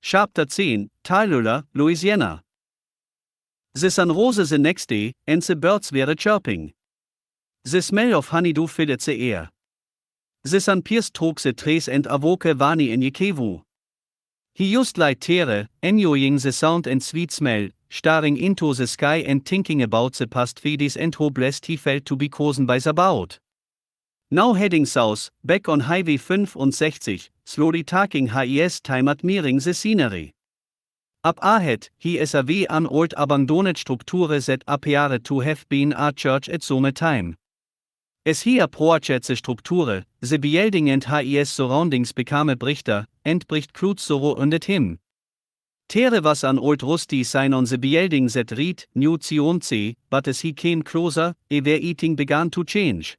Chapter 10, Tallulah, Louisiana. The sun rose the next day, and the birds were chirping. The smell of honeydew filled the air. The sun pierced through the trees and awoke Venmo. He used light terror, enjoying the sound and sweet smell, staring into the sky and thinking about the past fedes and how blessed he felt to be chosen by the boat. Now heading south, back on Highway 65, slowly taking his time admiring the scenery. Up ahead, he saw an old abandoned structure that appeared to have been a church at some time. As he approached the structure, the building and his surroundings became brighter, and bright clouds surrounded him. There was an old rusty sign on the building that read, New Zionce, but as he came closer, everything began to change.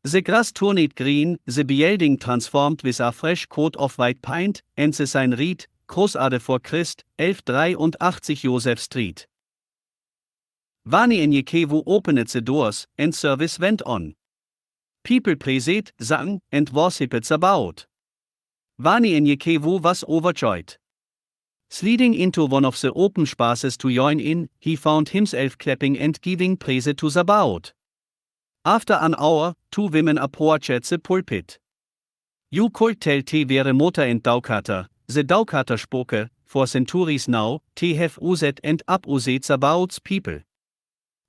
The grass turned green, the building transformed with a fresh coat of white paint, and the sign read, Großade vor Christ, 1183 Joseph Street. Venmo opened the doors, and service went on. People praised, sang, and worshipped the boat. Venmo was overjoyed. Sliding into one of the open spaces to join in, he found himself clapping and giving praise to the boat. After an hour, 2 women approached the pulpit. You could tell te were Mutter and Daughter, the Daughter spoke, for centuries now, te have used and abused the boat's people.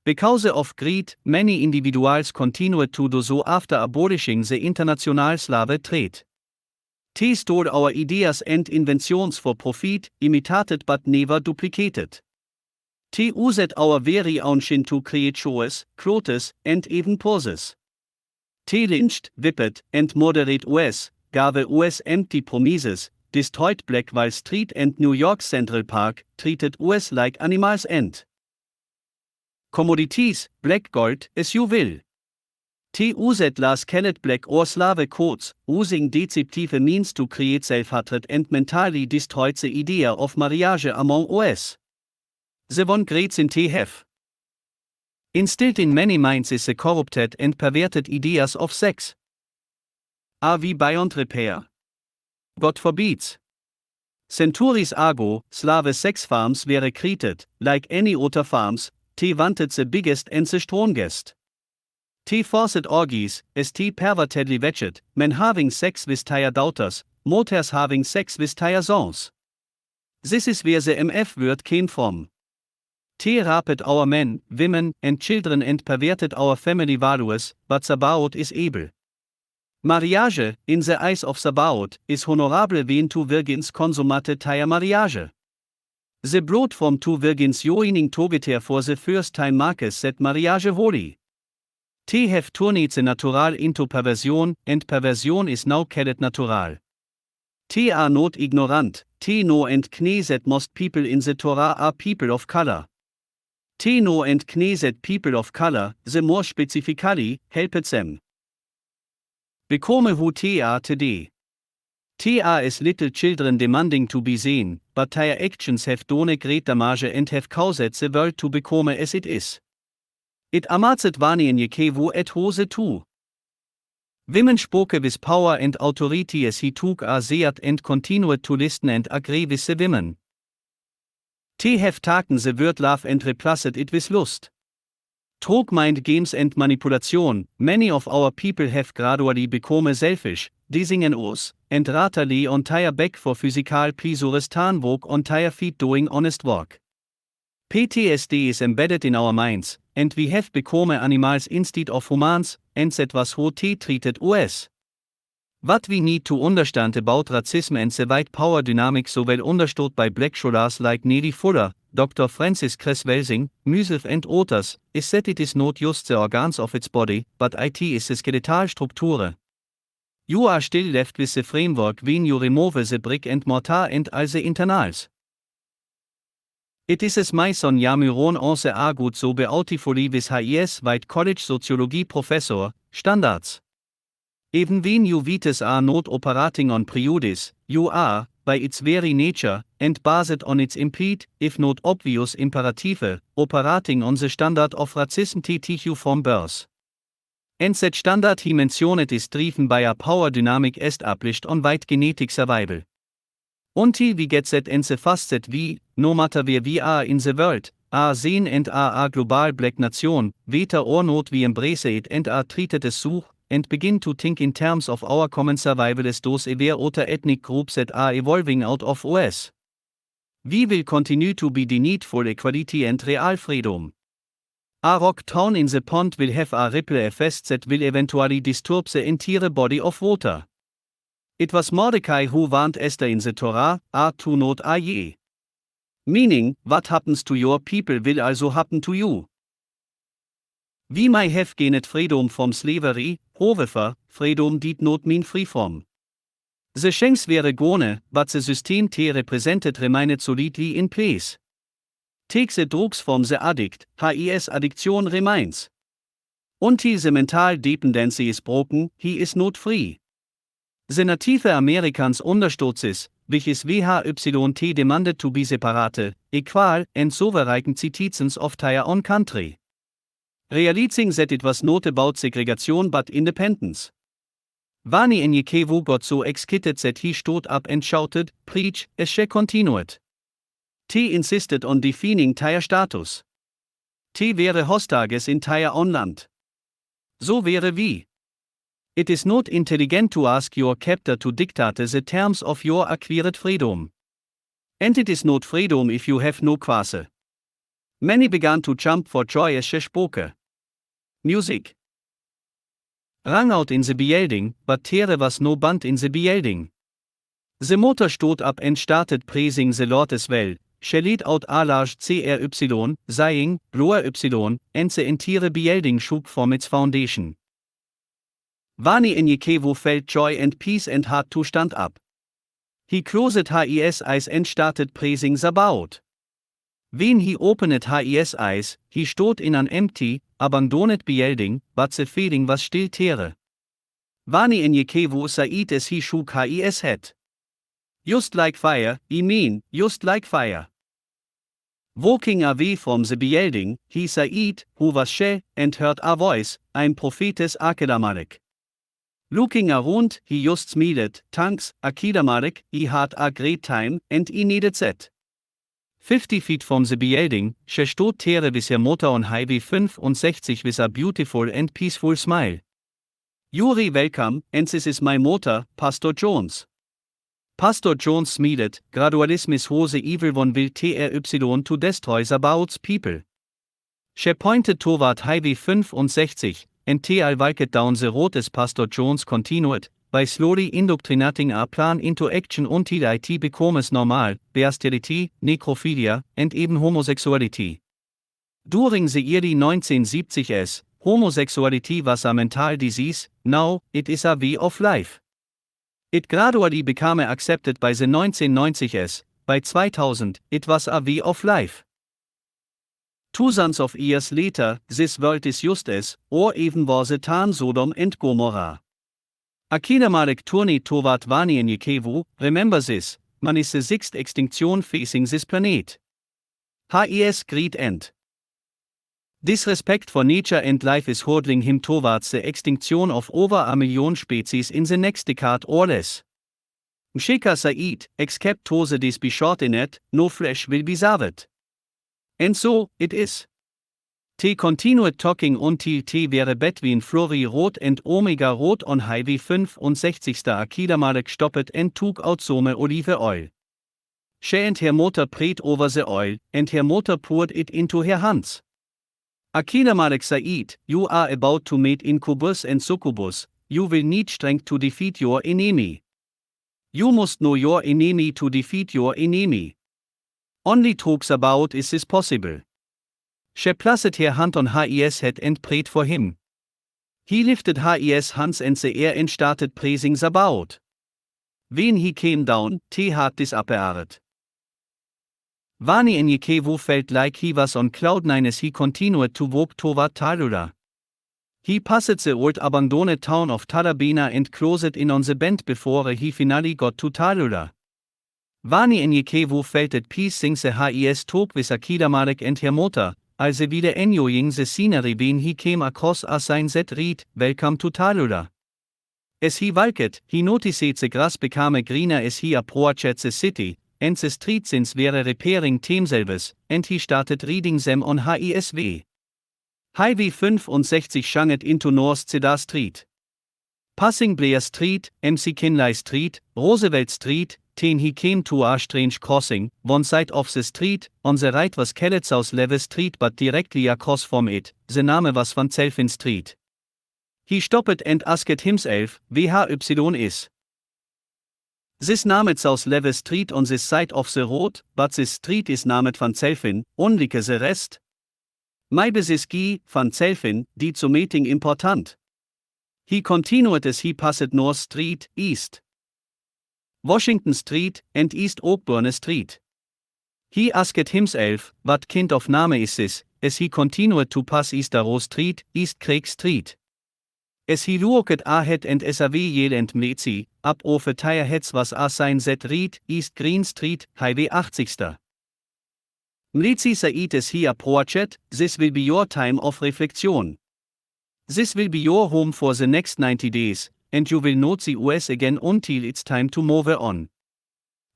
Because of greed, many individuals continued to do so after abolishing the international slave trade. Te stole our ideas and inventions for profit, imitated but never duplicated. Te used our very own shin to create shows, clothes, and even poses. Te lynched, whipped, and murdered gave US empty promises, destroyed Black Wall Street and New York Central Park, treated US like animals and commodities, black gold, as you will. Te used las colored black or slave codes, using deceptive means to create self-hatred and mentally destroyed the idea of marriage among US. The one great sin te have instilled in many minds is the corrupted and perverted ideas of sex. Are we beyond repair? God forbids. Centuries ago, slave sex farms were created, like any other farms. Te wanted the biggest and the strongest. Te forced orgies, as te pervertedly wretched, men having sex with their daughters, mothers having sex with their sons. This is where the MF word came from. Te raped our men, women, and children and perverted our family values, but the boat is able. Marriage, in the eyes of the boat, is honorable when 2 virgins consummated their marriage. The blood from 2 virgins joining together for the first time marks that marriage holy. Te have turned the natural into perversion, and perversion is now called natural. Te are not ignorant, te know and knew that most people in the Torah are people of color. Te know and knew that people of color, the more specifically, helped them become who te are today. Te are as little children demanding to be seen, but their actions have done great damage and have caused the world to become as it is. It amazed Venmo at hose too. Women spoke with power and authority as he took a seat and continued to listen and agree with the women. Te have taken the word love and replaced it with lust. Through mind games and manipulation, many of our people have gradually become selfish, dissing us, and rather on their back for physical pleasures than walk on their feet doing honest work. PTSD is embedded in our minds, and we have become animals instead of humans, and that was how Te treated us. What we need to understand about racism and the white power dynamic so well understood by black scholars like Nellie Fuller, Dr. Francis Cress-Welsing, myself and others, is that it is not just the organs of its body, but it is the skeletal structure. You are still left with the framework when you remove the brick and mortar and all the internals. It is as my son Yamuron also argued so beautifully with his white college sociology professor, standards. Even when you vites are not operating on prejudice, you are, by its very nature, and based on its implied, if not obvious imperative, operating on the standard of racism te teach you from birth. And that standard he mentioned is driven by a power dynamic established on white genetic survival. Until we get that and the fast that we, no matter where we are in the world, are seen and are a global black nation, whether or not we embrace it and are treated as such, and begin to think in terms of our common survival as those aware other ethnic groups that are evolving out of us. We will continue to be the need for equality and real freedom. A rock thrown in the pond will have a ripple effect that will eventually disturb the entire body of water. It was Mordecai who warned Esther in the Torah, to not a ye. Meaning, what happens to your people will also happen to you. We may have gained freedom from slavery, however, freedom did not mean free from. The shanks were gone, but the system they represented remained solidly in place. Take the drugs from the addict, his addiction remains. Until the mental dependency is broken, he is not free. The Native Americans understood this, which is VHYT demanded to be separate, equal, and sovereign citizens of their own country. Realizing that it was not about segregation but independence. Vani Enyekewu got so excited that he stood up and shouted, "Preach, es shall continued." T insisted on defining their status. T wäre Hostages in their own land. So wäre wie. It is not intelligent to ask your captor to dictate the terms of your acquired freedom. And it is not freedom if you have no quase. Many began to jump for joy as she spoke. Music rang out in the building, but there was no band in the building. The motor stood up and started praising the Lord as well. She let out a large CRY, saying, "Lower Y," and the entire building shook from its foundation. Vani Enyekewu felt joy and peace and had to stand up. He closed his eyes and started praising the Lord. When he opened his eyes, he stood in an empty, abandoned building, but the feeling was still there. Vani Enyekewu said as he shook his head. "Just like fire, just like fire." Walking away from the building, he said, "Who was she?" and heard a voice, "I'm Prophetess Akidamalek." Looking around, he just smiled, "Thanks, Akidamalek, he had a great time, and he needed that." 50 feet from the building, she stood there with her motor on Highway 65 with a beautiful and peaceful smile. "You're welcome, and this is my motor, Pastor Jones." Pastor Jones smiled, "Gradualism is how the evil one will try to destroy the Lord's people." She pointed toward Highway 65, and TL walked down the road as Pastor Jones continued, by slowly indoctrinating a plan into action until it becomes normal, bestiality, necrophilia, and even homosexuality. During the early 1970s, homosexuality was a mental disease, now, it is a way of life. It gradually became accepted by the 1990s, by 2000, it was a way of life. Thousands of years later, this world is just as, or even worse than Sodom and Gomorrah. Akidamalek turned toward Vani Enyekewu, "Remember this, man is the sixth extinction facing this planet. His great end. Disrespect for nature and life is hurtling him towards the extinction of over 1 million species in the next decade or less. Msheka said, except those days be shortened, no flesh will be saved." And so, it is. T continued talking until T were between Flory Road and Omega Road on Highway 65. Akidamalek stopped and took out some olive oil. She and her motor prayed over the oil, and her motor poured it into her hands. Akidamalek said, "You are about to meet incubus and succubus, you will need strength to defeat your enemy. You must know your enemy to defeat your enemy. Only talks about is this possible." She placed her hand on his head and prayed for him. He lifted his hands in the air and started praising the Lord. When he came down, T had disappeared. Vani Enyekewu felt like he was on cloud nine as he continued to walk toward Tallulah. He passed the old abandoned town of Talabina and closed in on the bend before he finally got to Tallulah. Vani Enyekewu felt at peace since his talk with Akidamalek and her motor, also wieder enjoying the scenery when he came across a sign that read, "Welcome to Tallulah." As he walked, he noticed the grass became greener as he approached the city, and the street signs were repairing themselves, and he started reading them on HISW. Highway 65 shunted into North Cedar Street. Passing Blair Street, MC Kinley Street, Roosevelt Street, then he came to a strange crossing. One side of the street, on the right was called South Level Street, but directly across from it, the name was Van Zelfin Street. He stopped and asked himself, WHY is. This named South Level Street on this side of the road, but this street is named Van Zelfin, unlike the rest. Maybe this guy, Van Zelfin, die zu meeting important. He continued as he passed North Street, East Washington Street, and East Oakburn Street. He asked himself, what kind of name is this, as he continued to pass East Arrow Street, East Craig Street. As he looked ahead and SAW Yale and Mlezi, up over tire heads was a sign that read, East Green Street, Highway 80. Mlezi said as he approached, this will be your time of reflection. This will be your home for the next 90 days, and you will not see US again until it's time to move on.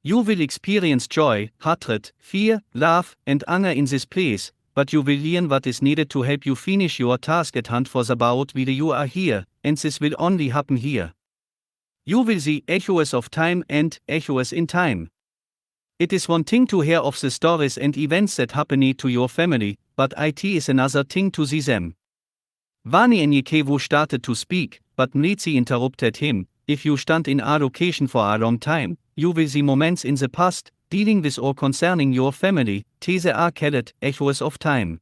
You will experience joy, hatred, fear, love, and anger in this place, but you will learn what is needed to help you finish your task at hand for the bout while you are here, and this will only happen here. You will see echoes of time and echoes in time. It is one thing to hear of the stories and events that happen to your family, but it is another thing to see them. Vani Enyekewu started to speak, but Mlezi interrupted him. If you stand in a location for a long time, you will see moments in the past, dealing with or concerning your family, these are called echoes of time.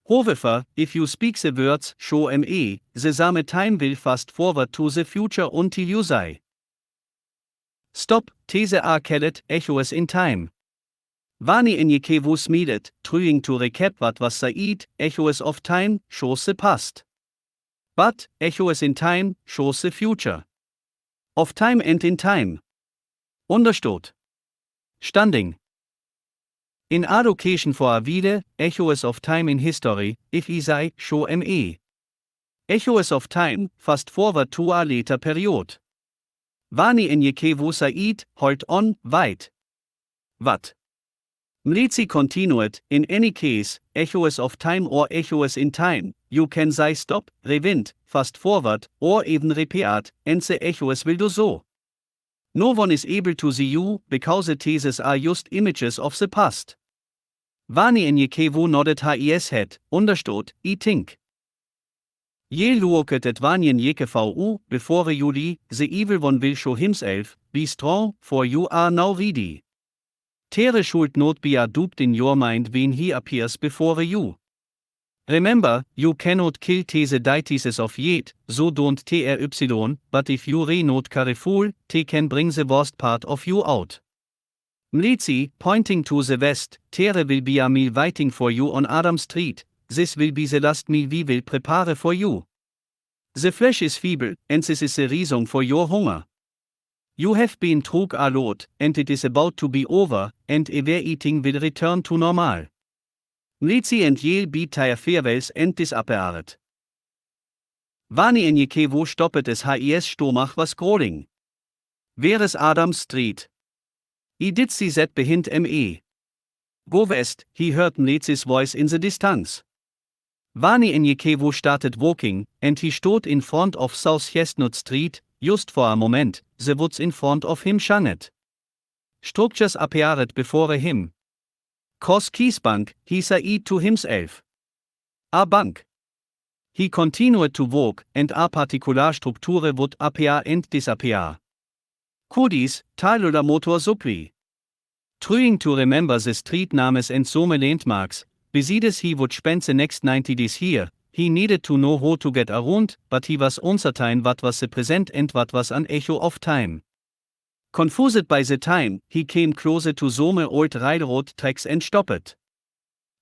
However, if you speak the words show me, the same time will fast forward to the future until you say stop, these are called echoes in time. Vani Enyekewu smiled, trying to recap what was said, echoes of time shows the past. But echoes in time shows the future. Of time and in time. Understood. Standing. In a location for a while, echoes of time in history, if I say show me. Echoes of time, fast forward to a later period. Vani Enyekewu said, hold on, wait. What? Mlezi continued, in any case, echoes of time or echoes in time, you can say stop, rewind, fast forward, or even repeat, and the echoes will do so. No one is able to see you, because the theses are just images of the past. Vani Enyekewu nodded his head, understood, I think. Ye looked at Vani Enyekewu, before you die, the evil one will show himself, be strong, for you are now ready. Terror should not be a doubt in your mind when he appears before you. Remember, you cannot kill the deities of yet, so don't try, but if you are not careful, they can bring the worst part of you out. Mlezi, pointing to the west, there will be a meal waiting for you on Adam Street, this will be the last meal we will prepare for you. The flesh is feeble, and this is the reason for your hunger. You have been through a lot, and it is about to be over, and eating will return to normal. Mlezi and Yale bid their farewells and disappeared. Vani Enyekewu stopped as his stomach was growling. Where is Adam Street? I did see that behind me. Go west, he heard Mlezi's voice in the distance. Vani Enyekewu started walking, and he stood in front of South Chestnut Street. Just for a moment, the woods in front of him shone. Structures appeared before him. Cross Keys Bank, he said to himself. A bank. He continued to walk, and a particular structure would appear and disappear. Kudis, Tallulah Motor Supply. Trying to remember the street names and some landmarks, besides he would spend the next 90 days here. He needed to know how to get around, but he was uncertain what was the present and what was an echo of time. Confused by the time, he came closer to some old railroad tracks and stopped.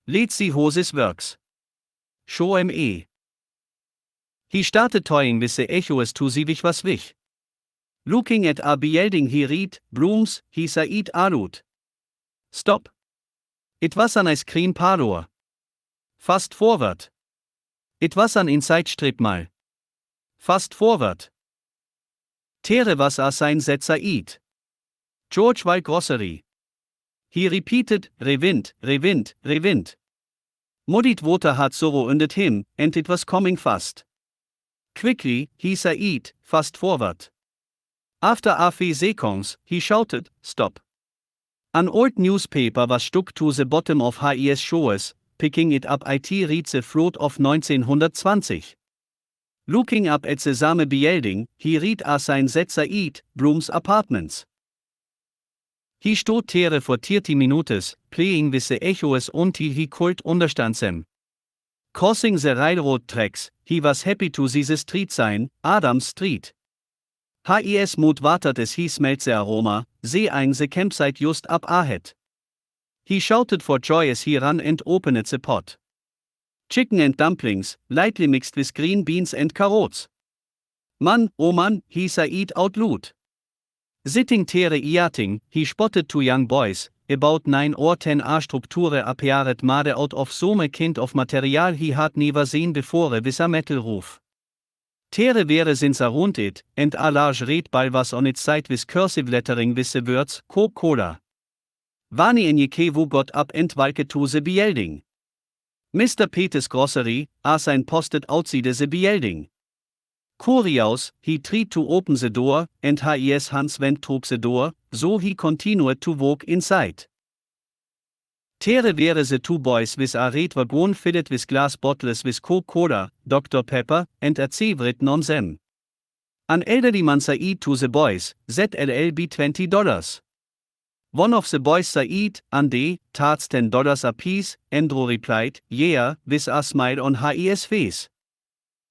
Let's see how this works. Show me. He started toying with the echoes to see which was which. Looking at a building he read, Blooms, he said aloud. Stop. It was an ice cream parlor. Fast forward. It was an inside strip mall. Fast forward. Tere was a sign that eat. George while grocery. He repeated, rewind, rewind, rewind. Muddied water had surrounded him, and it was coming fast. Quickly, he said, fast forward. After a few seconds, he shouted, stop. An old newspaper was stuck to the bottom of his shoulders. Picking it up, it read the float of 1920. Looking up at the same building, he read a sign that said, Bloom's Apartments. He stood there for 30 minutes, playing with the echoes until he could understand them. Crossing the railroad tracks, he was happy to see the street sign, Adams Street. His mood warted as he smelled the aroma, seeing the campsite just up ahead. He shouted for joy as he ran and opened the pot. Chicken and dumplings, lightly mixed with green beans and carrots. Man, oh man, he said out loud. Sitting there eating, he spotted two young boys, about 9 or 10 Strukture appeared made out of some kind of material he had never seen before with a metal roof. There were since around it, and a large red ball was on its side with cursive lettering with the words Coca-Cola. Vani and Yekevu got up and walked to the building. Mr. Peter's grocery, a sign posted outside the building. Curious, he tried to open the door, and his hands went through the door, so he continued to walk inside. There were the two boys with a red wagon filled with glass bottles with Coca-Cola, Dr. Pepper, and a C written on them. An elderly man said to the boys, "That'll be $20. One of the boys said, "Andy, that's $10 apiece." Andrew replied, "Yeah," with a smile on his face.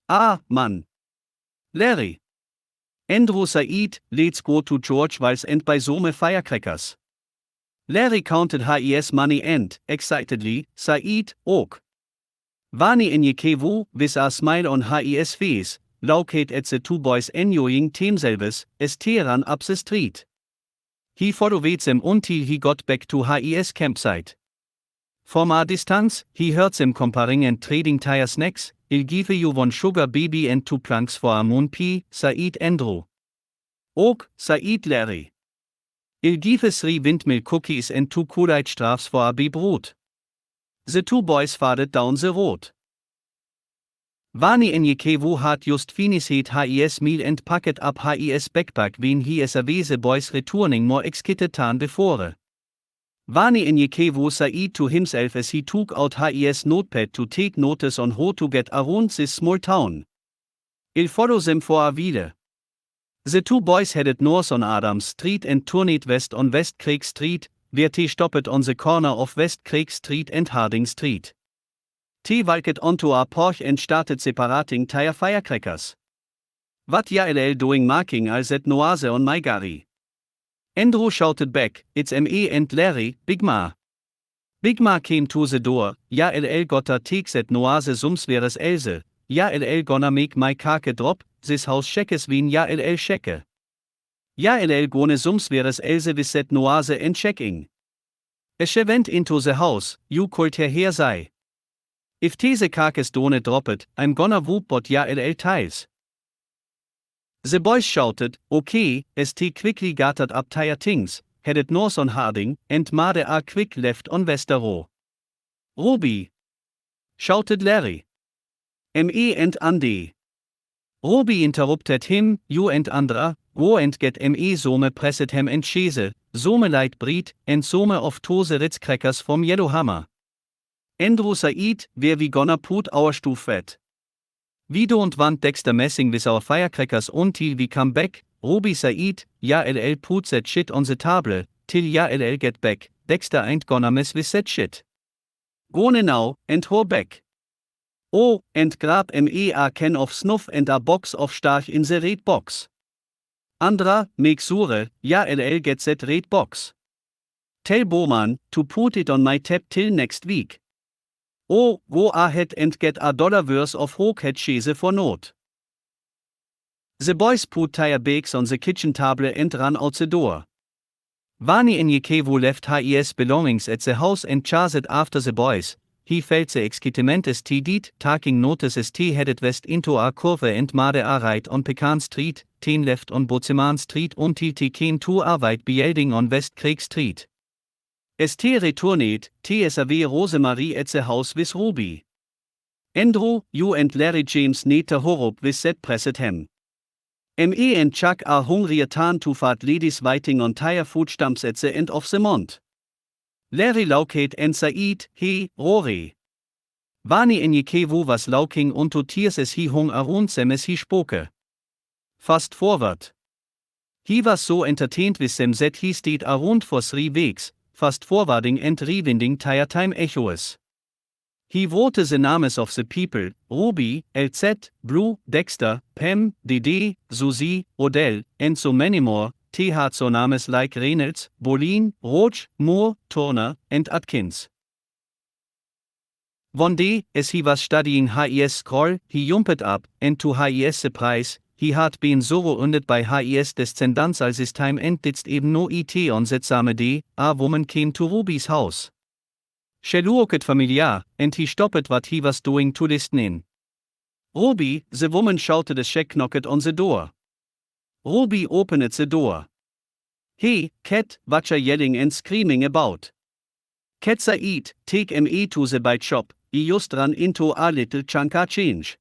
"Ah, man. Larry." Andrew said, "Let's go to George Walls and buy some firecrackers." Larry counted his money and, excitedly, said, "Ok." Vani and Yekevu, with a smile on his face, looked at the two boys enjoying themselves as they ran up the street. He followed them until he got back to his campsite. From a distance, he heard them comparing and trading tire snacks. "I'll give you one sugar baby and 2 planks for a moon pie," said Andrew. "Ok," said Larry. "I'll give 3 windmill cookies and 2 Kool-Aid straws for a beetroot." The two boys fared down the road. Vani and Yekevu had just finished his meal and packed up his backpack when he saw the boys returning more excited than before. Vani and Yekevu said to himself as he took out his notepad to take notice on how to get around this small town. "I'll follow them for a while." The two boys headed north on Adams Street and turned west on West Creek Street, where they stopped on the corner of West Creek Street and Harding Street. They walked onto a porch and started separating tire firecrackers. "What y'all doing marking all that noise on my gari?" Andrew shouted back, "It's me and Larry, Big Ma." Big Ma came to the door. "Y'all gotta take that noise somewheres else. Y'all gonna make my kake drop. This house shakes when y'all shake. Y'all gonna somewheres else with that noise and shaking." As she went into the house, you could hear say, "If these kakes don't drop it, I'm gonna whoop but y'all tiles." The boys shouted, "Okay," as they quickly gathered up their things, headed north on Harding, and made a quick left on Westerow. "Ruby!" shouted Larry. "Me and Andy." Ruby interrupted him, "You and Andra, go and get me some pressed ham and cheese, some light bread, and some of those Ritz crackers from Yellowhammer." Andrew said, "Where we gonna put our stuff at?" "We don't want Dexter messing with our firecrackers until we come back," Ruby said. "Y'all put that shit on the table, till y'all get back. Dexter ain't gonna mess with that shit. Go now, and hurry back. Oh, and grab me a can of snuff and a box of starch in the red box. Andra, make sure, y'all get that red box. Tell Bowman to put it on my tab till next week. Oh, go ahead and get $1 worth of hoaghead cheese for note." The boys put their bags on the kitchen table and ran out the door. Vani and Yekevu left his belongings at the house and chased after the boys. He felt the excitement as he did, taking notice as he headed west into a curve and made a right on Pecan Street, 10 left on Bozeman Street until te ken to Arbeit building on West Creek Street. St retournet, TSAW Rosemarie etze Haus vis Ruby. Andrew, you and Larry James nete horup vis set presset hem. Me and Chuck are hungrier tan to fat ladies waiting on tire foodstamps at the end of the month. Larry laukate and Said, he, Rory. Vani en jekevu was lauking unto tears as he hung around them as he spoke. Fast forward. He was so entertained with them that he stayed around for 3 weeks, fast forwarding and rewinding tire time echoes. He wrote the names of the people, Ruby, LZ, Blue, Dexter, Pam, Dede, Susie, Odell, and so many more, had so names like Reynolds, Bolin, Roach, Moore, Turner, and Atkins. One day, as he was studying HIS scroll, he jumped up, and to HIS surprise, he had been so ruined by HIS descendants as his time and didst eben no it on that same day, a woman came to Ruby's house. She looked familiar, and he stopped what he was doing to listen in. Ruby, the woman shouted as she knocked on the door. Ruby opened the door. Hey, cat, what you yelling and screaming about? Cat Said, take me to the bite shop, I just ran into a little chunk of change.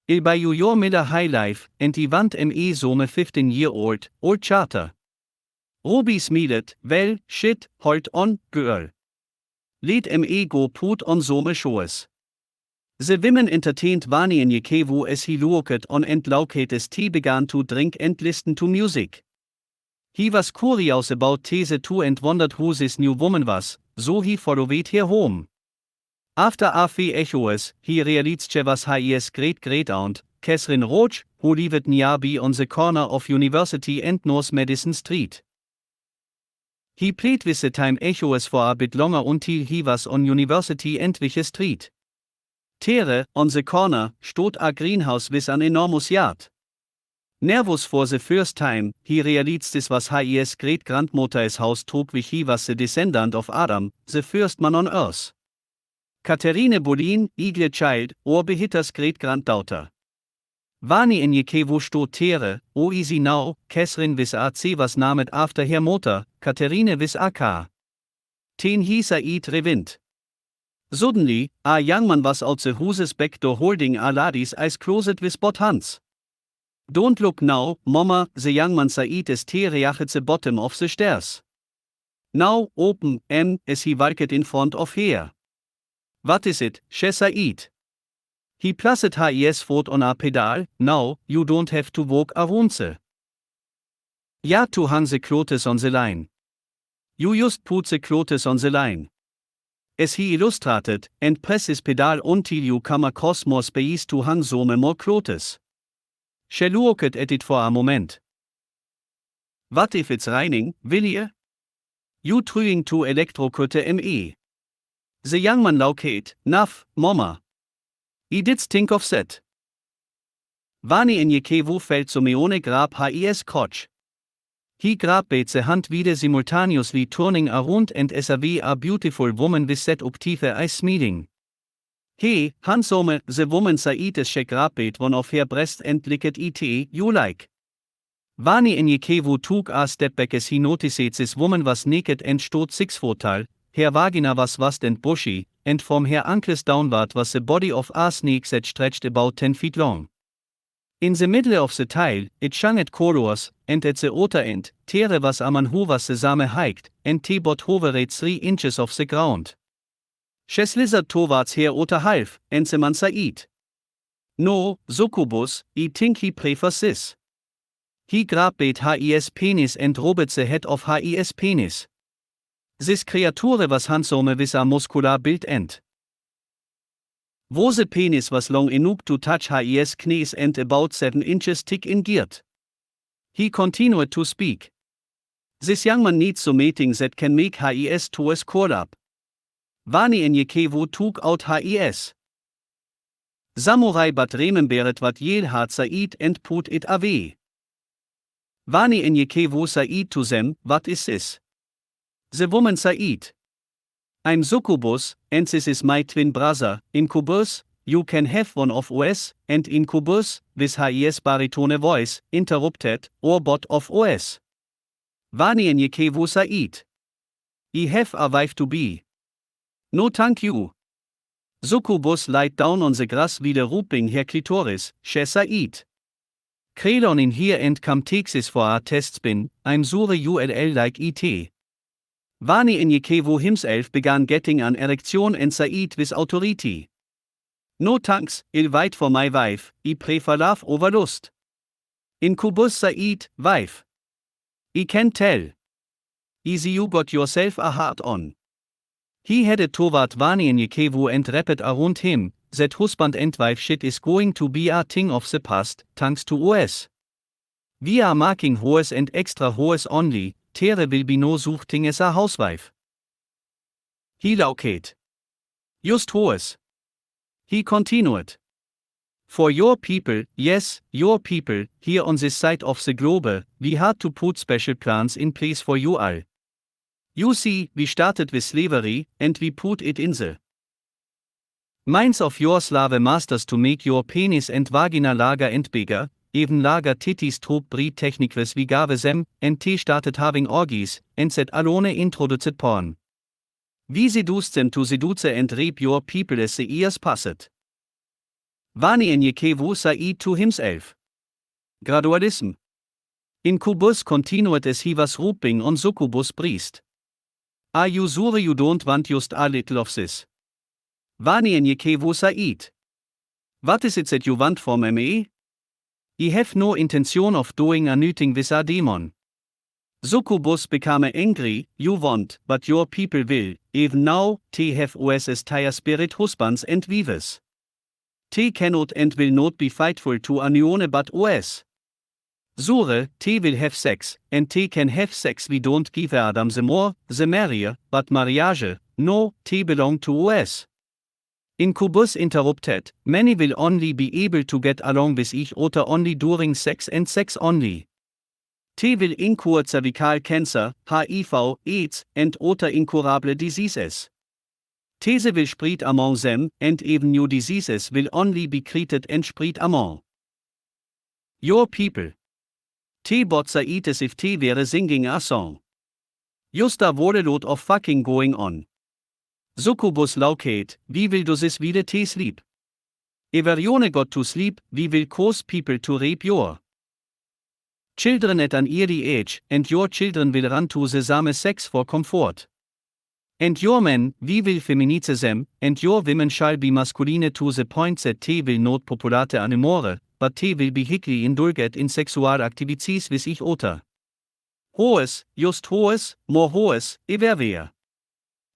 I buy you your Miller High Life, and I want me some 15-year-old, old charter. Ruby smiled, well, shit, hold on, girl. Let me go put on some shows. The women entertained Vani in jekevu as he looked on and laukate as he began to drink and listen to music. He was curious about These 2 and wondered who this new woman was, so he followed her home. After a few echoes, he realized she was his great-great-aunt, Catherine Roach, who lived nearby on the corner of University and North Madison Street. He played with the time echoes for a bit longer until he was on University and Wych Street. There, on the corner, stood a greenhouse with an enormous yard. Nervous for the first time, he realized this was his great-grandmother's house took which he was the descendant of Adam, the first man on earth. Catherine Bolin, eagle child, or Behitter's great-granddaughter. Vani in jekevu stod Tere, o easy now, Catherine with a C was named after her mother, Catherine with a K. Ten he Said rewind. Suddenly, a young man was out the house's back door holding a lady's eyes closed with both hands. Don't look now, mama, the young man Said as he reached the bottom of the stairs. Now, open, as he walked in front of her. What is it, she Said? He placed his foot on a pedal, now, you don't have to walk around the. Ja to hang the clothes on the line. You just put the clothes on the line. As he illustrated, and press his pedal until you come across more space to hang some more clothes. She looked at it for a moment. What if it's raining, will you? You trying to electrocute me? The young man laukate, nuff, mama. I did think of that. Vani in jekevu fällt so meone grab his crotch. He grabbed the hand wieder simultaneously turning around and saw a beautiful woman with that uptiefe eyes smiling. Hey, handsome, the woman Said as she grabbed one of her breasts and licked it, you like. Vani in jekevu took a step back as he noticed this woman was naked and stood 6 foot tall, her vagina was vast and bushy, and from her ankles downward was the body of a snake that stretched about 10 feet long. In the middle of the tile, it shone at colors, and at the other end, there was a man who was the same height, and bot hovered 3 inches off the ground. She slithered towards her other half, and the man Said. No, succubus, I think he prefers this. He grabbed his penis and rubbed the head of his penis. This creature was handsome with a muscular build and the penis was long enough to touch his knees and about 7 inches thick in girth. He continued to speak. This young man needs some mating that can make his toes curl up. Vani in jekevu took out his samurai but remembered what Yale had Said and put it away. Vani in jekevu Said to them, what is this? The woman Said. I'm succubus, and this is my twin brother, incubus, you can have one of OS, and incubus, with his baritone voice, interrupted, or bot of OS. Vani enyekevu Said. I have a wife to be. No thank you. Succubus lied down on the grass with a rooping her clitoris, she Said. Krelon in here and come Texas for a test spin, I'm sure ULL like it. Vani enyekevu himself began getting an erection and Said with authority. No thanks, I'll wait for my wife, I prefer love over lust. Incubus Said, wife. I can tell. Easy you got yourself a heart on. He headed toward Vani enyekevu and rapped around him, that husband and wife shit is going to be a thing of the past, thanks to OS. We are marking hoes and extra hoes only, there will be no such thing as a housewife. He lauket. Just hoes. He continued. For your people, yes, your people, here on this side of the globe, we had to put special plans in place for you all. You see, we started with slavery, and we put it in the minds of your slave masters to make your penis and vagina larger and bigger, even larger titties through breed techniques we gave them, and they started having orgies, and that alone introduced porn. We seduced them to seduce and rape your people as the years passed. Vani enyekevu Said to himself. Gradualism. Incubus continued as he was rooping on succubus priest. Are you sure you don't want just a little of this? Vani enyekevu Said. What is it that you want from me? I have no intention of doing anything with a demon. Succubus became angry, you want, but your people will, even now, they have OS as tire spirit husbands and wives. They cannot and will not be faithful to anyone but OS. Sure, they will have sex, and they can have sex we don't give Adam the more, the merrier, but marriage, no, they belong to OS. Incubus interrupted, many will only be able to get along with each other only during sex and sex only. They will incur cervical cancer, HIV, AIDS, and other incurable diseases. These will spread among them, and even new diseases will only be created and spread among your people. They bought Said as if they were singing a song. Just a whole lot of fucking going on. Succubus lauket, we will do this while they sleep. If you got to sleep, we will cause people to rape your children at an early age, and your children will run to the same sex for comfort. And your men, we will feminize them, and your women shall be masculine to the point that they will not populate anymore, but they will be highly indulged in sexual activities with each other. Hoes, just hoes, more hoes, everywhere.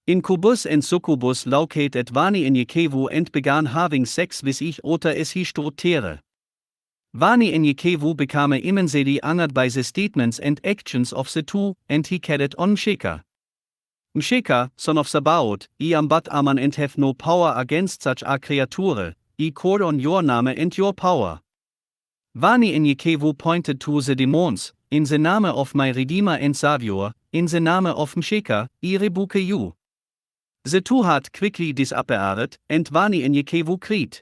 Incubus and succubus lauket at Vani enyekevu and began having sex with each other as he stood there. Vani enyekevu became immensely angered by the statements and actions of the two, and he carried on Msheka. Msheka, son of Sabaoth, I am but a man and have no power against such a creature, I call on your name and your power. Vani enyekevu pointed to the demons, in the name of my Redeemer and Savior, in the name of Msheka, I rebuke you. The two had quickly disappeared, and Vani enyekevu cried.